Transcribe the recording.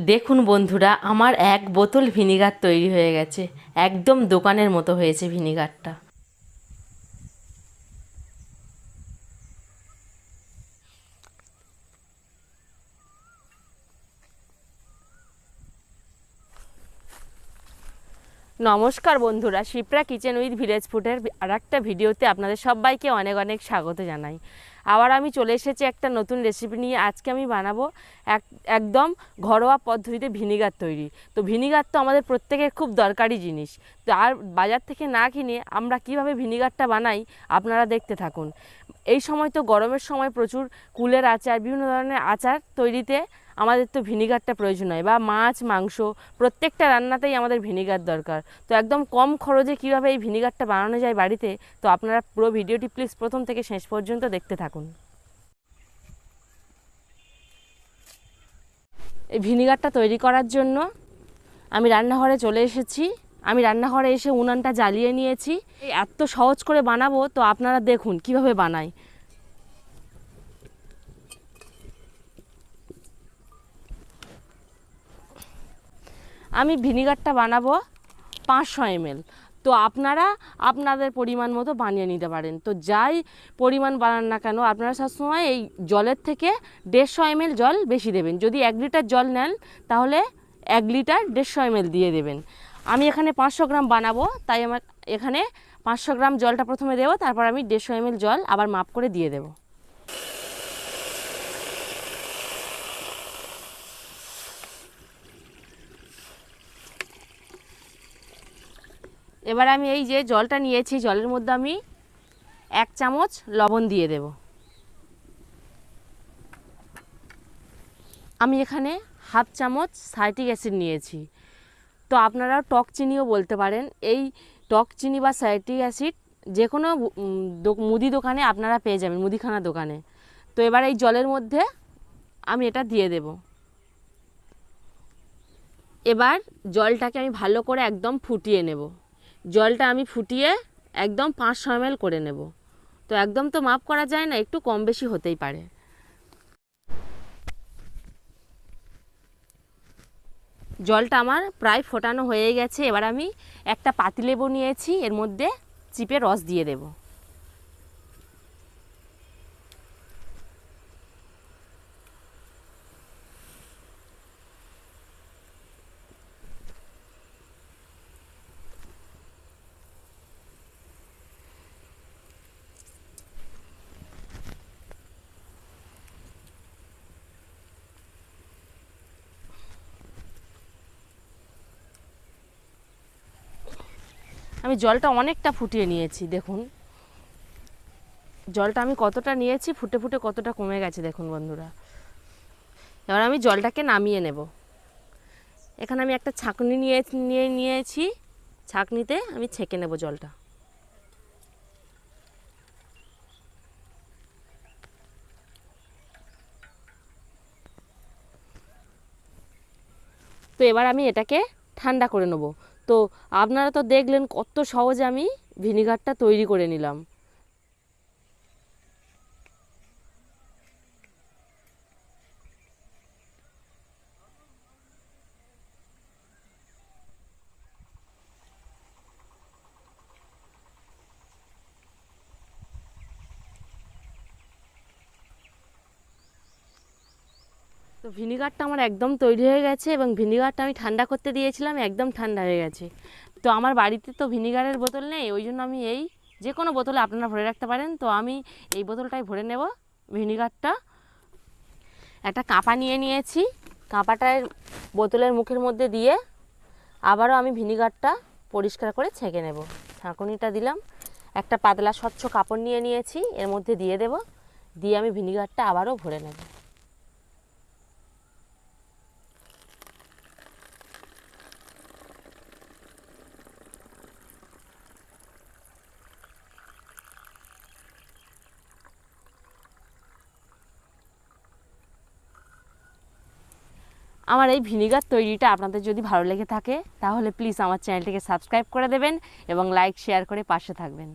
দেখুন বন্ধুরা, আমার এক বোতল ভিনিগার তৈরি হয়ে গেছে। একদম দোকানের মতো হয়েছে ভিনিগারটা। নমস্কার বন্ধুরা, শিপ্রা কিচেন উইথ ভিলেজ ফুডের আর একটা ভিডিওতে আপনাদের সবাইকে অনেক অনেক স্বাগত জানাই। আবার আমি চলে এসেছি একটা নতুন রেসিপি নিয়ে। আজকে আমি বানাবো একদম ঘরোয়া পদ্ধতিতে ভিনিগার তৈরি। তো ভিনিগার তো আমাদের প্রত্যেকের খুব দরকারি জিনিস। তো আর বাজার থেকে না কিনে আমরা কিভাবে ভিনিগারটা বানাই আপনারা দেখতে থাকুন। এই সময় তো গরমের সময় প্রচুর কুলের আচার, বিভিন্ন ধরনের আচার তৈরিতে আমাদের তো ভিনিগারটা প্রয়োজন হয়, বা মাছ মাংস প্রত্যেকটা রান্নাতেই আমাদের ভিনিগার দরকার। তো একদম কম খরচে কীভাবে এই ভিনিগারটা বানানো যায় বাড়িতে, তো আপনারা পুরো ভিডিওটি প্লিজ প্রথম থেকে শেষ পর্যন্ত দেখতে থাকুন। এই ভিনিগারটা তৈরি করার জন্য আমি রান্নাঘরে চলে এসেছি। আমি রান্নাঘরে এসে উনানটা জ্বালিয়ে নিয়েছি। এই এত সহজ করে বানাবো, তো আপনারা দেখুন কিভাবে বানাই। আমি ভিনিগারটা বানাবো 500 ml। তো আপনারা আপনাদের পরিমাণ মতো বানিয়ে নিতে পারেন। তো যাই পরিমাণ বানান না কেন, আপনারা সবসময় এই জলের থেকে 150 ml জল বেশি দেবেন। যদি 1 লিটার জল নেন তাহলে 1 লিটার 150 ml দিয়ে দেবেন। আমি এখানে 500 গ্রাম বানাবো, তাই আমার এখানে 500 গ্রাম জলটা প্রথমে দেবো, তারপর আমি 150 ml জল আবার মাপ করে দিয়ে দেবো। এবার আমি এই যে জলটা নিয়েছি, জলের মধ্যে আমি 1 চামচ লবণ দিয়ে দেব। আমি এখানে হাফ চামচ সাইট্রিক অ্যাসিড নিয়েছি। তো আপনারা টক চিনিও বলতে পারেন। এই টক চিনি বা সাইট্রিক অ্যাসিড যে কোনো মুদি দোকানে আপনারা পেয়ে যাবেন, মুদিখানা দোকানে। তো এবার এই জলের মধ্যে আমি এটা দিয়ে দেব। এবার জলটাকে আমি ভালো করে একদম ফুটিয়ে নেব। জলটা আমি ফুটিয়ে একদম 500 ml করে নেব। তো একদম তো মাপ করা যায় না, একটু কম বেশি হতেই পারে। জলটা আমার প্রায় ফোটানো হয়ে গেছে। এবার আমি একটা পাতিলেবু নিয়েছি, এর মধ্যে চিপে রস দিয়ে দেব। আমি জলটা অনেকটা ফুটিয়ে নিয়েছি, দেখুন জলটা আমি কতটা নিয়েছি, ফুটে ফুটে কতটা কমে গেছে দেখুন বন্ধুরা। এবার আমি জলটাকে নামিয়ে নেব। এখানে আমি একটা ছাঁকনি নিয়েছি। ছাঁকনিতে আমি ছেঁকে নেব জলটা। তো এবার আমি এটাকে ঠান্ডা করে নেব। তো আপনারা তো দেখলেন কত সহজে আমি ভিনিগারটা তৈরি করে নিলাম। তো ভিনিগারটা আমার একদম তৈরি হয়ে গেছে, এবং ভিনিগারটা আমি ঠান্ডা করতে দিয়েছিলাম, একদম ঠান্ডা হয়ে গেছে। তো আমার বাড়িতে তো ভিনিগারের বোতল নেই, ওই জন্য আমি এই যে কোনো বোতলে আপনারা ভরে রাখতে পারেন। তো আমি এই বোতলটাই ভরে নেব ভিনিগারটা। একটা কাঁপা নিয়ে নিয়েছি। কাঁপাটার বোতলের মুখের মধ্যে দিয়ে আবারও আমি ভিনিগারটা পরিষ্কার করে ছেঁকে নেব। ছাঁকুনিটা দিলাম। একটা পাতলা স্বচ্ছ কাপড় নিয়ে নিয়েছি, এর মধ্যে দিয়ে দেব। দিয়ে আমি ভিনিগারটা আবারও ভরে নেব। আমার এই ভিনিগার তৈরিটা আপনাদের যদি ভালো লেগে থাকে তাহলে প্লিজ আমার চ্যানেলটিকে সাবস্ক্রাইব করে দেবেন এবং লাইক শেয়ার করে পাশে থাকবেন।